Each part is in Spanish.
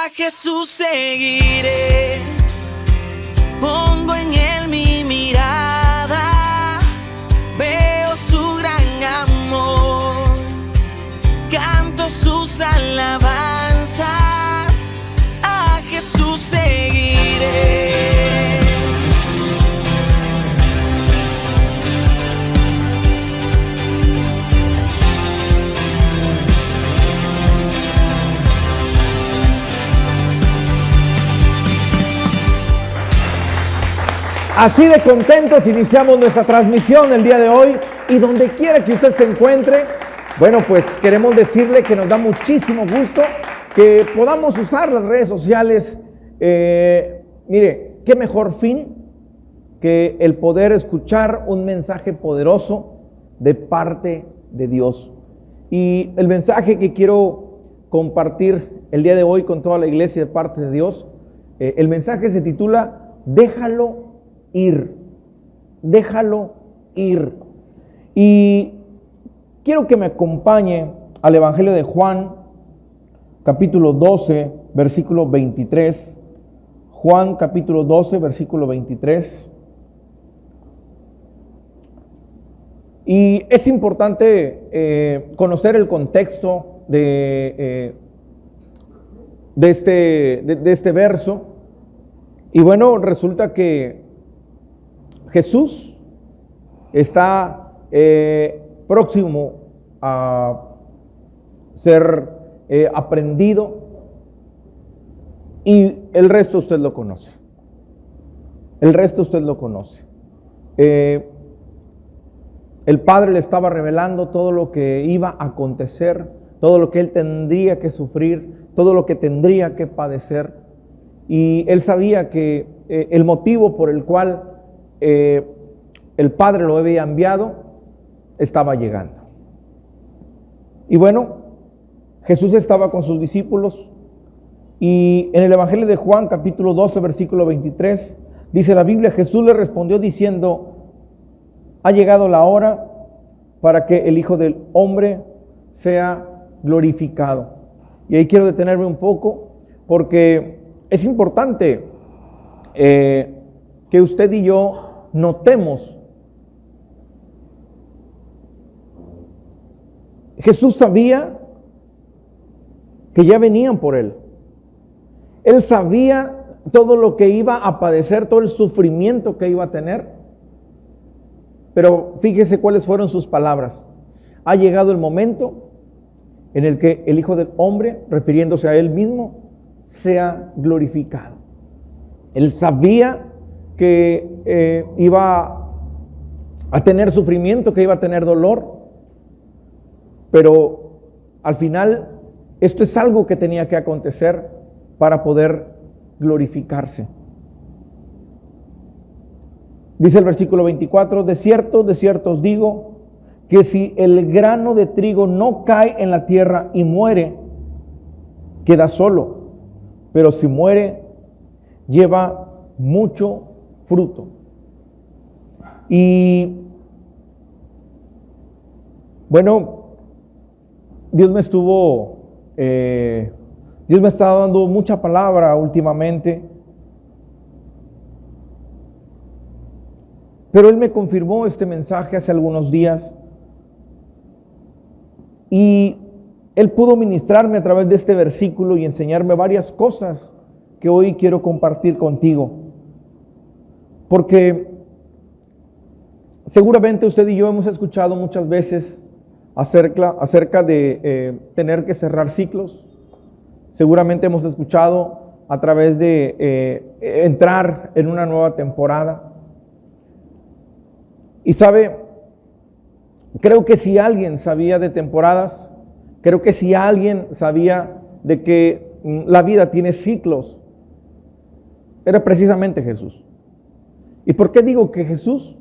A Jesús seguiré, pongo en él mi mirada, veo su gran amor, canto sus alabanzas, a Jesús seguiré. Así de contentos iniciamos nuestra transmisión el día de hoy, y donde quiera que usted se encuentre, bueno, pues queremos decirle que nos da muchísimo gusto que podamos usar las redes sociales. Mire, qué mejor fin que el poder escuchar un mensaje poderoso de parte de Dios. Y el mensaje que quiero compartir el día de hoy con toda la iglesia de parte de Dios, el mensaje se titula Déjalo ir, déjalo ir. Y quiero que me acompañe al Evangelio de Juan, capítulo 12, versículo 23. Juan, capítulo 12, versículo 23. Y es importante conocer el contexto de este verso. Y bueno, resulta que Jesús está próximo a ser aprendido, y el resto usted lo conoce. El resto usted lo conoce. El Padre le estaba revelando todo lo que iba a acontecer, todo lo que él tendría que sufrir, todo lo que tendría que padecer. Y él sabía que el motivo por el cual el Padre lo había enviado estaba llegando. Y bueno, Jesús estaba con sus discípulos, y en el Evangelio de Juan, capítulo 12, versículo 23, dice la Biblia: Jesús le respondió diciendo: ha llegado la hora para que el Hijo del Hombre sea glorificado. Y ahí quiero detenerme un poco, porque es importante que usted y yo notemos. Jesús sabía que ya venían por él. Él sabía todo lo que iba a padecer, todo el sufrimiento que iba a tener. Pero fíjese cuáles fueron sus palabras: ha llegado el momento en el que el Hijo del Hombre, refiriéndose a él mismo, sea glorificado. Él sabía que iba a tener sufrimiento, que iba a tener dolor, pero al final esto es algo que tenía que acontecer para poder glorificarse. Dice el versículo 24: de cierto os digo, que si el grano de trigo no cae en la tierra y muere, queda solo, pero si muere, lleva mucho fruto. Y bueno, Dios me ha estado dando mucha palabra últimamente, pero Él me confirmó este mensaje hace algunos días, y Él pudo ministrarme a través de este versículo y enseñarme varias cosas que hoy quiero compartir contigo. Porque seguramente usted y yo hemos escuchado muchas veces acerca de tener que cerrar ciclos. Seguramente hemos escuchado a través de entrar en una nueva temporada. Y sabe, creo que si alguien sabía de temporadas, creo que si alguien sabía de que la vida tiene ciclos, era precisamente Jesús. ¿Y por qué digo que Jesús?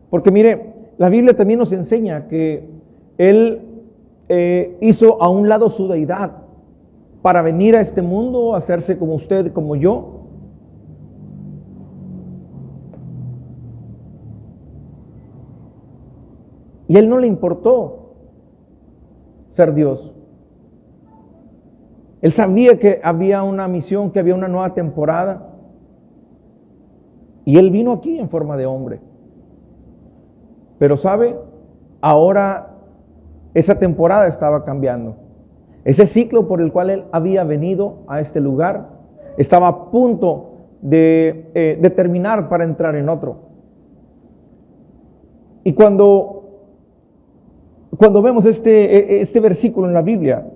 Porque mire, la Biblia también nos enseña que Él hizo a un lado su deidad para venir a este mundo, hacerse como usted, como yo. Y a Él no le importó ser Dios. Él sabía que había una misión, que había una nueva temporada. Y Él vino aquí en forma de hombre. Pero ¿sabe? Ahora esa temporada estaba cambiando. Ese ciclo por el cual Él había venido a este lugar estaba a punto de terminar para entrar en otro. Y cuando vemos este versículo en la Biblia,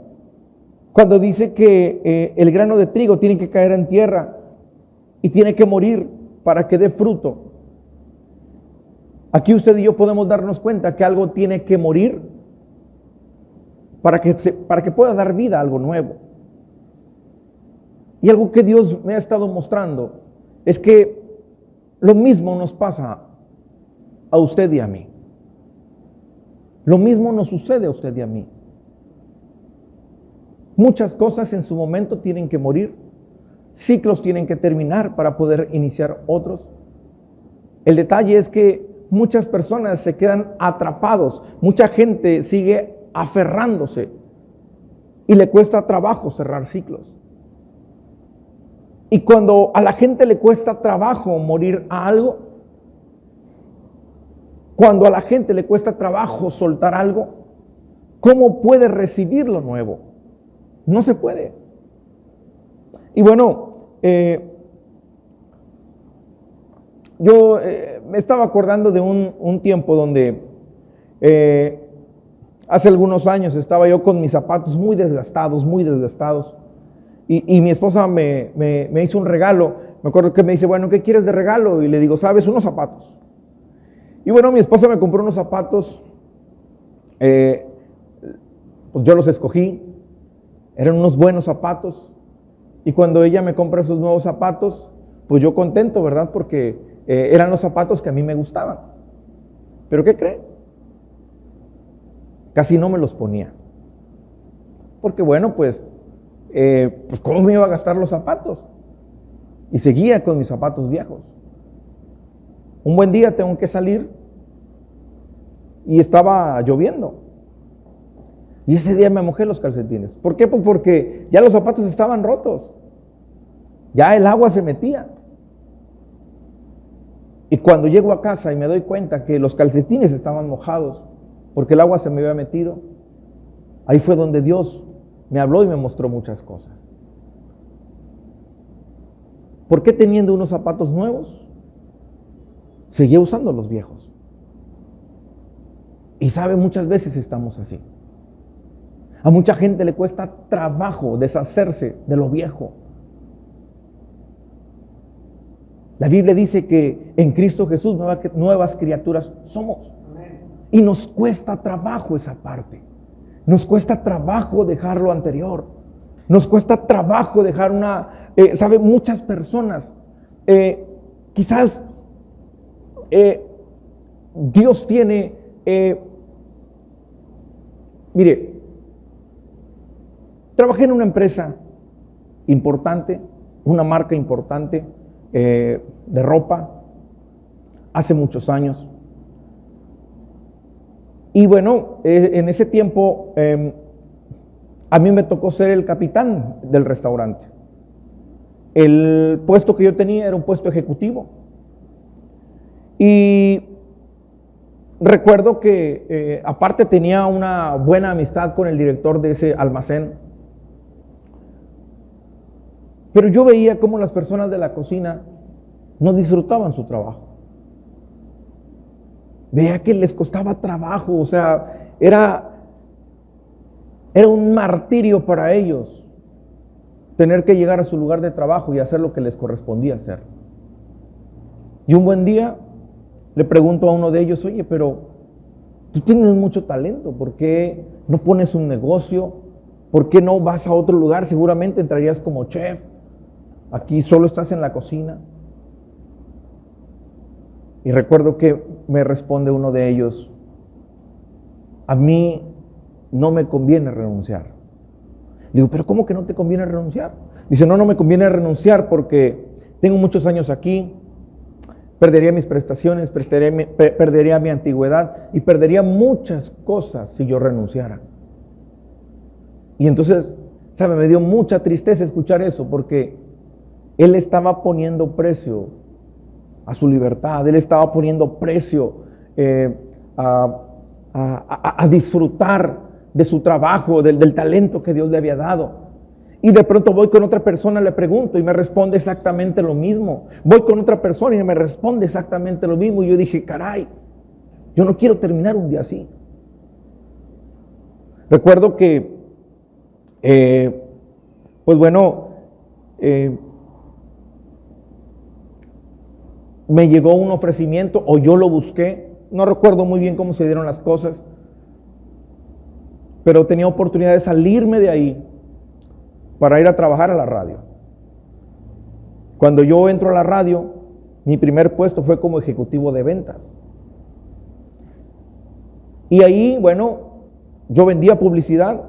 cuando dice que el grano de trigo tiene que caer en tierra y tiene que morir para que dé fruto, aquí usted y yo podemos darnos cuenta que algo tiene que morir para que pueda dar vida a algo nuevo. Y algo que Dios me ha estado mostrando es que lo mismo nos pasa a usted y a mí. Lo mismo nos sucede a usted y a mí. Muchas cosas en su momento tienen que morir. Ciclos tienen que terminar para poder iniciar otros. El detalle es que muchas personas se quedan atrapados. Mucha gente sigue aferrándose y le cuesta trabajo cerrar ciclos. Y cuando a la gente le cuesta trabajo morir a algo, cuando a la gente le cuesta trabajo soltar algo, ¿cómo puede recibir lo nuevo? No se puede. Y bueno, yo me estaba acordando de un tiempo donde hace algunos años estaba yo con mis zapatos muy desgastados. Y mi esposa me hizo un regalo. Me acuerdo que me dice, bueno, ¿qué quieres de regalo? Y le digo, ¿sabes? Unos zapatos. Y bueno, mi esposa me compró unos zapatos. Pues yo los escogí. Eran unos buenos zapatos. Y cuando ella me compra esos nuevos zapatos, pues yo contento, ¿verdad? Porque eran los zapatos que a mí me gustaban. ¿Pero qué cree? Casi no me los ponía. Porque bueno, pues ¿cómo me iba a gastar los zapatos? Y seguía con mis zapatos viejos. Un buen día tengo que salir y estaba lloviendo. Y ese día me mojé los calcetines. ¿Por qué? Pues porque ya los zapatos estaban rotos. Ya el agua se metía. Y cuando llego a casa y me doy cuenta que los calcetines estaban mojados porque el agua se me había metido, ahí fue donde Dios me habló y me mostró muchas cosas. ¿Por qué teniendo unos zapatos nuevos, seguía usando los viejos? Y sabe, muchas veces estamos así. A mucha gente le cuesta trabajo deshacerse de lo viejo. La Biblia dice que en Cristo Jesús nuevas criaturas somos. Y nos cuesta trabajo esa parte. Nos cuesta trabajo dejar lo anterior. Nos cuesta trabajo dejar ¿sabe? Muchas personas, quizás Dios tiene, mire, trabajé en una empresa importante, una marca importante de ropa, hace muchos años. Y bueno, en ese tiempo a mí me tocó ser el capitán del restaurante. El puesto que yo tenía era un puesto ejecutivo. Y recuerdo que aparte tenía una buena amistad con el director de ese almacén. Pero yo veía cómo las personas de la cocina no disfrutaban su trabajo. Veía que les costaba trabajo, o sea, era un martirio para ellos tener que llegar a su lugar de trabajo y hacer lo que les correspondía hacer. Y un buen día le pregunto a uno de ellos, oye, pero tú tienes mucho talento, ¿por qué no pones un negocio? ¿Por qué no vas a otro lugar? Seguramente entrarías como chef. Aquí solo estás en la cocina. Y recuerdo que me responde uno de ellos, a mí no me conviene renunciar. Le digo, pero ¿cómo que no te conviene renunciar? Dice, no me conviene renunciar porque tengo muchos años aquí, perdería mis prestaciones, perdería mi antigüedad y perdería muchas cosas si yo renunciara. Y entonces ¿Sabe? Me dio mucha tristeza escuchar eso porque él estaba poniendo precio a su libertad, él estaba poniendo precio a disfrutar de su trabajo, del talento que Dios le había dado. Y de pronto voy con otra persona, le pregunto y me responde exactamente lo mismo. Voy con otra persona y me responde exactamente lo mismo. Y yo dije, caray, yo no quiero terminar un día así. Recuerdo que, me llegó un ofrecimiento o yo lo busqué. No recuerdo muy bien cómo se dieron las cosas, pero tenía oportunidad de salirme de ahí para ir a trabajar a la radio. Cuando yo entro a la radio, mi primer puesto fue como ejecutivo de ventas. Y ahí, yo vendía publicidad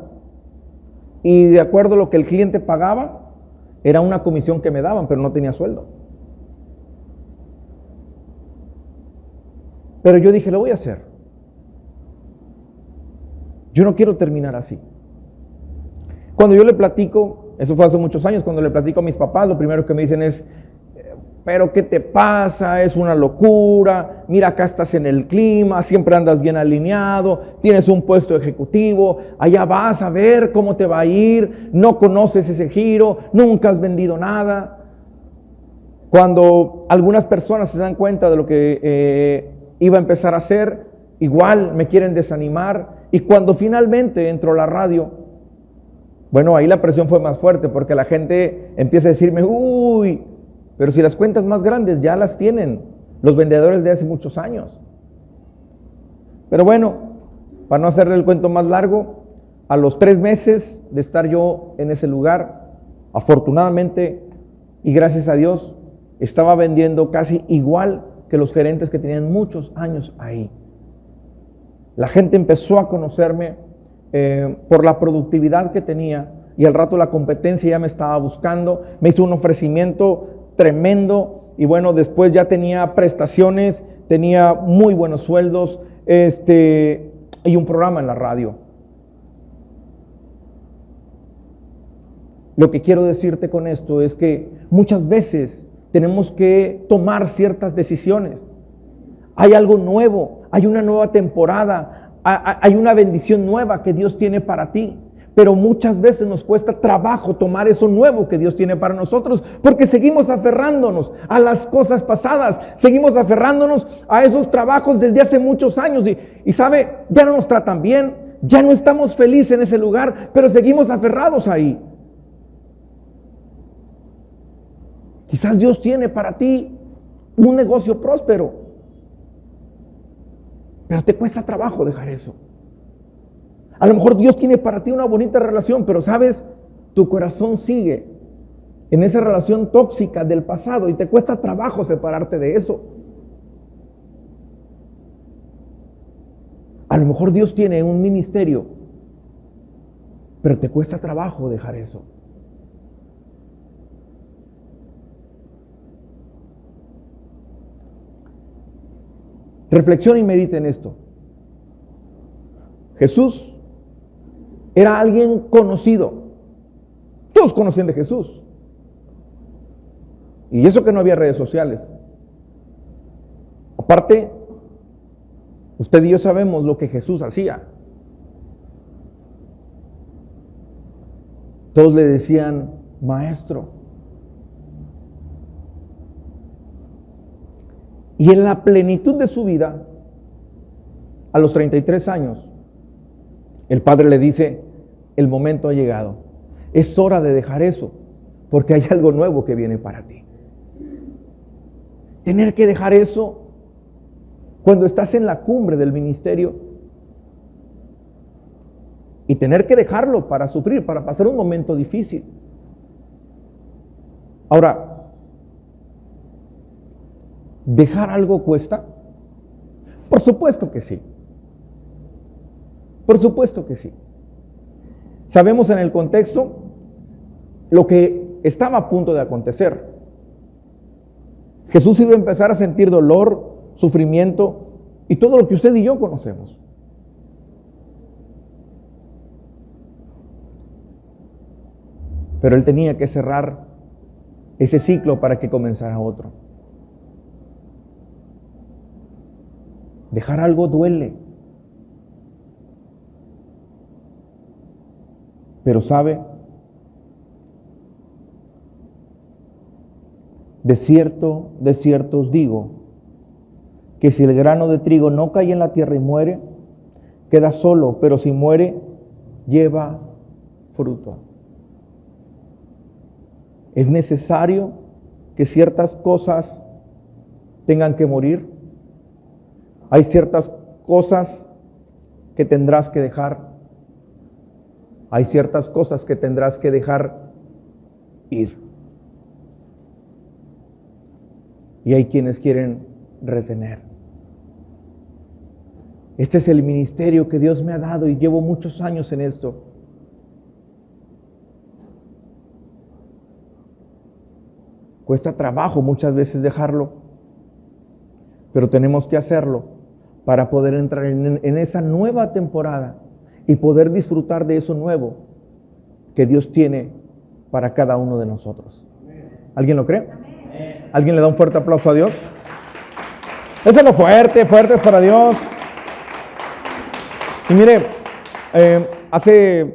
y de acuerdo a lo que el cliente pagaba, era una comisión que me daban, pero no tenía sueldo. Pero yo dije, lo voy a hacer. Yo no quiero terminar así. Cuando yo le platico, eso fue hace muchos años, cuando le platico a mis papás, lo primero que me dicen es, pero ¿qué te pasa? Es una locura, mira, acá estás en el clima, siempre andas bien alineado, tienes un puesto ejecutivo, allá vas a ver cómo te va a ir, no conoces ese giro, nunca has vendido nada. Cuando algunas personas se dan cuenta de lo que iba a empezar a hacer, igual me quieren desanimar, y cuando finalmente entró a la radio, ahí la presión fue más fuerte porque la gente empieza a decirme, uy, pero si las cuentas más grandes ya las tienen los vendedores de hace muchos años. Pero para no hacerle el cuento más largo, a los 3 meses de estar yo en ese lugar, afortunadamente y gracias a Dios, estaba vendiendo casi igual que los gerentes que tenían muchos años ahí. La gente empezó a conocerme por la productividad que tenía y al rato la competencia ya me estaba buscando, me hizo un ofrecimiento tremendo y después ya tenía prestaciones, tenía muy buenos sueldos y un programa en la radio. Lo que quiero decirte con esto es que muchas veces tenemos que tomar ciertas decisiones. Hay algo nuevo, hay una nueva temporada, hay una bendición nueva que Dios tiene para ti. Pero muchas veces nos cuesta trabajo tomar eso nuevo que Dios tiene para nosotros, porque seguimos aferrándonos a las cosas pasadas, seguimos aferrándonos a esos trabajos desde hace muchos años y sabe, ya no nos tratan bien, ya no estamos felices en ese lugar, pero seguimos aferrados ahí. Quizás Dios tiene para ti un negocio próspero, pero te cuesta trabajo dejar eso. A lo mejor Dios tiene para ti una bonita relación, pero sabes, tu corazón sigue en esa relación tóxica del pasado y te cuesta trabajo separarte de eso. A lo mejor Dios tiene un ministerio, pero te cuesta trabajo dejar eso. Reflexiona y medita en esto. Jesús era alguien conocido. Todos conocían de Jesús. Y eso que no había redes sociales. Aparte, usted y yo sabemos lo que Jesús hacía. Todos le decían, maestro. Y en la plenitud de su vida, a los 33 años, el Padre le dice, el momento ha llegado. Es hora de dejar eso, porque hay algo nuevo que viene para ti. Tener que dejar eso cuando estás en la cumbre del ministerio y tener que dejarlo para sufrir, para pasar un momento difícil. Ahora, ¿dejar algo cuesta? Por supuesto que sí. Por supuesto que sí. Sabemos en el contexto lo que estaba a punto de acontecer. Jesús iba a empezar a sentir dolor, sufrimiento y todo lo que usted y yo conocemos. Pero él tenía que cerrar ese ciclo para que comenzara otro. Dejar algo duele. Pero ¿sabe? De cierto os digo, que si el grano de trigo no cae en la tierra y muere, queda solo, pero si muere, lleva fruto. Es necesario que ciertas cosas tengan que morir. Hay ciertas cosas que tendrás que dejar. Hay ciertas cosas que tendrás que dejar ir. Y hay quienes quieren retener. Este es el ministerio que Dios me ha dado y llevo muchos años en esto. Cuesta trabajo muchas veces dejarlo, pero tenemos que hacerlo para poder entrar en esa nueva temporada y poder disfrutar de eso nuevo que Dios tiene para cada uno de nosotros. ¿Alguien lo cree? ¿Alguien le da un fuerte aplauso a Dios? Déselo fuerte, fuertes para Dios. Y mire, hace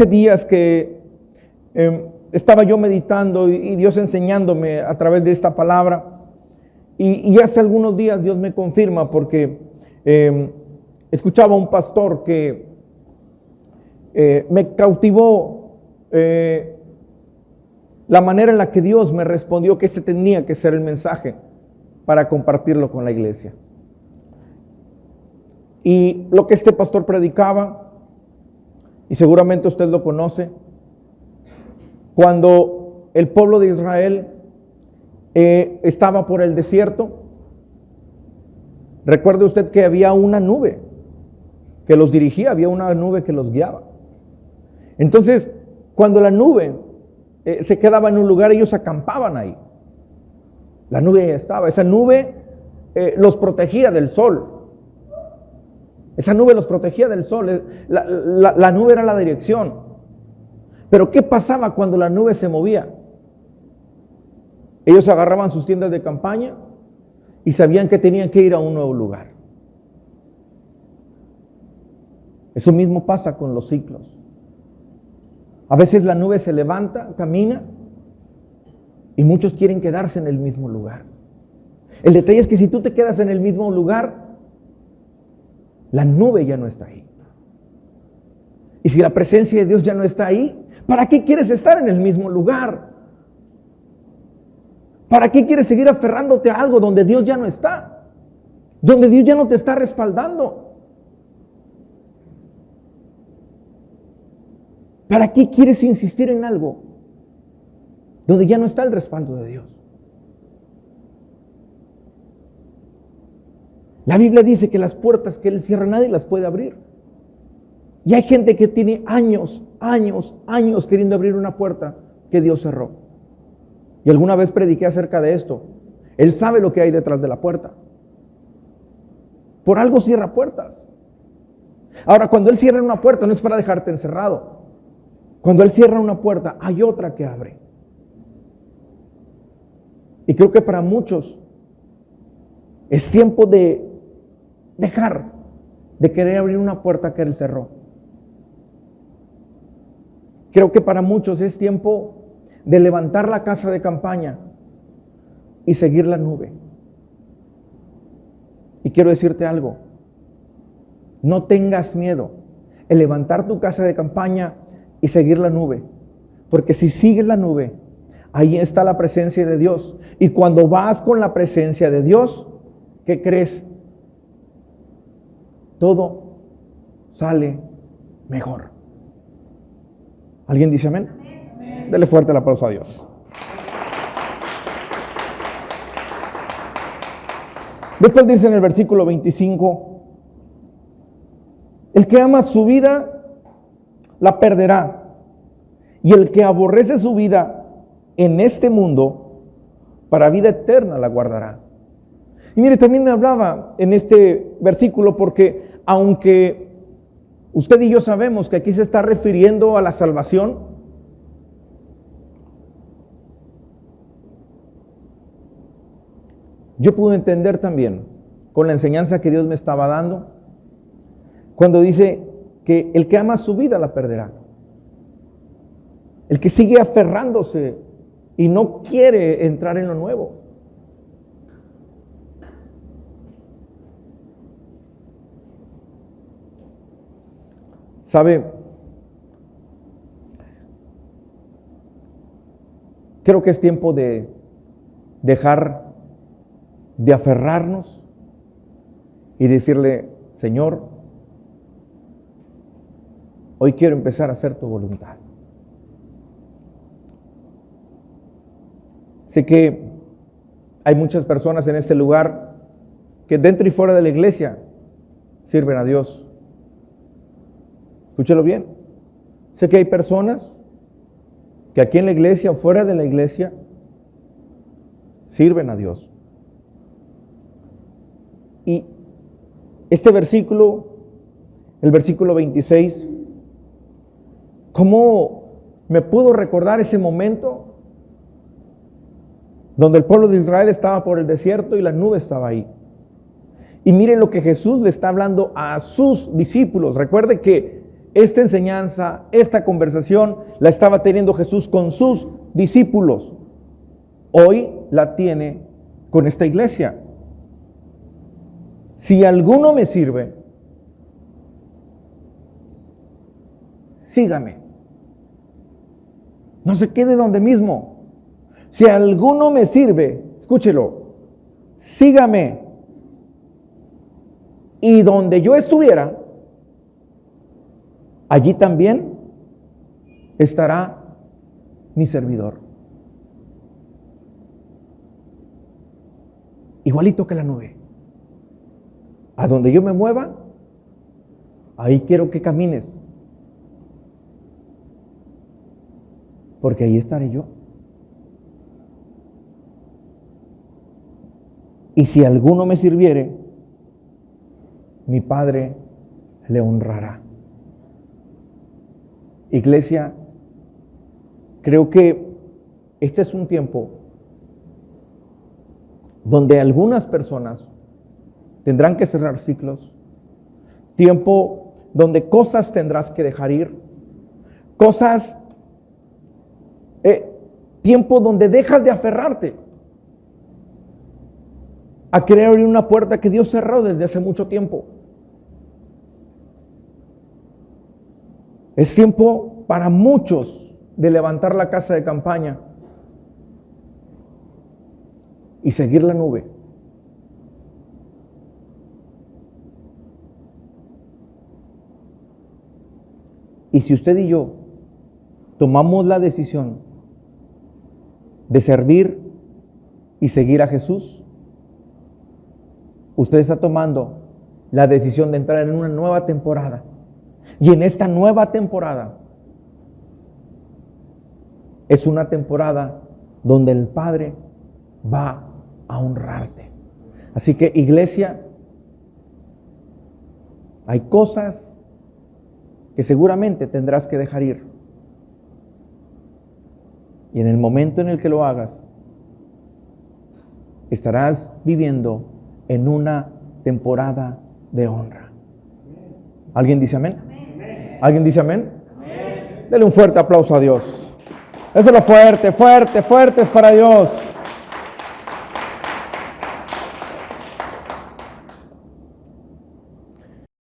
días que estaba yo meditando y Dios enseñándome a través de esta palabra. Y hace algunos días Dios me confirma porque escuchaba a un pastor que me cautivó la manera en la que Dios me respondió que este tenía que ser el mensaje para compartirlo con la iglesia. Y lo que este pastor predicaba, y seguramente usted lo conoce, cuando el pueblo de Israel estaba por el desierto, recuerde usted que había una nube que los dirigía, había una nube que los guiaba. Entonces, cuando la nube se quedaba en un lugar, ellos acampaban ahí. La nube ya estaba, esa nube los protegía del sol. Esa nube los protegía del sol, la nube era la dirección. Pero ¿qué pasaba cuando la nube se movía? Ellos agarraban sus tiendas de campaña y sabían que tenían que ir a un nuevo lugar. Eso mismo pasa con los ciclos. A veces la nube se levanta, camina, y muchos quieren quedarse en el mismo lugar. El detalle es que si tú te quedas en el mismo lugar, la nube ya no está ahí. Y si la presencia de Dios ya no está ahí, ¿para qué quieres estar en el mismo lugar? ¿Para qué quieres seguir aferrándote a algo donde Dios ya no está? Donde Dios ya no te está respaldando. ¿Para qué quieres insistir en algo donde ya no está el respaldo de Dios? La Biblia dice que las puertas que Él cierra nadie las puede abrir. Y hay gente que tiene años queriendo abrir una puerta que Dios cerró. Y alguna vez prediqué acerca de esto. Él sabe lo que hay detrás de la puerta. Por algo cierra puertas. Ahora, cuando Él cierra una puerta no es para dejarte encerrado. Cuando Él cierra una puerta hay otra que abre. Y creo que para muchos es tiempo de dejar de querer abrir una puerta que Él cerró. Creo que para muchos es tiempo de levantar la casa de campaña y seguir la nube. Y quiero decirte algo, no tengas miedo en levantar tu casa de campaña y seguir la nube, porque si sigues la nube, ahí está la presencia de Dios. Y cuando vas con la presencia de Dios, ¿qué crees? Todo sale mejor. ¿Alguien dice amén? Dele fuerte el aplauso a Dios. Después dice en el versículo 25, el que ama su vida, la perderá. Y el que aborrece su vida en este mundo, para vida eterna la guardará. Y mire, también me hablaba en este versículo porque aunque usted y yo sabemos que aquí se está refiriendo a la salvación, yo pude entender también con la enseñanza que Dios me estaba dando, cuando dice que el que ama su vida la perderá. El que sigue aferrándose y no quiere entrar en lo nuevo. ¿Sabe? Creo que es tiempo de dejar de aferrarnos y decirle, Señor, hoy quiero empezar a hacer tu voluntad. Sé que hay muchas personas en este lugar que dentro y fuera de la iglesia sirven a Dios. Escúchelo bien. Sé que hay personas que aquí en la iglesia o fuera de la iglesia sirven a Dios. Y este versículo, el versículo 26, ¿cómo me pudo recordar ese momento donde el pueblo de Israel estaba por el desierto y la nube estaba ahí? Y miren lo que Jesús le está hablando a sus discípulos. Recuerde que esta enseñanza, esta conversación la estaba teniendo Jesús con sus discípulos. Hoy la tiene con esta iglesia. Si alguno me sirve, sígame. No se quede donde mismo. Si alguno me sirve, escúchelo, sígame. Y donde yo estuviera, allí también estará mi servidor. Igualito que la nube. A donde yo me mueva, ahí quiero que camines. Porque ahí estaré yo. Y si alguno me sirviere, mi Padre le honrará. Iglesia, creo que este es un tiempo donde algunas personas tendrán que cerrar ciclos, tiempo donde cosas tendrás que dejar ir, tiempo donde dejas de aferrarte a querer abrir una puerta que Dios cerró desde hace mucho tiempo. Es tiempo para muchos de levantar la casa de campaña y seguir la nube. Y si usted y yo tomamos la decisión de servir y seguir a Jesús, usted está tomando la decisión de entrar en una nueva temporada. Y en esta nueva temporada es una temporada donde el Padre va a honrarte. Así que, iglesia, hay cosas que seguramente tendrás que dejar ir. Y en el momento en el que lo hagas, estarás viviendo en una temporada de honra. ¿Alguien dice amén? ¿Alguien dice amén? Dele un fuerte aplauso a Dios. Eso es lo fuerte, fuerte, fuerte es para Dios.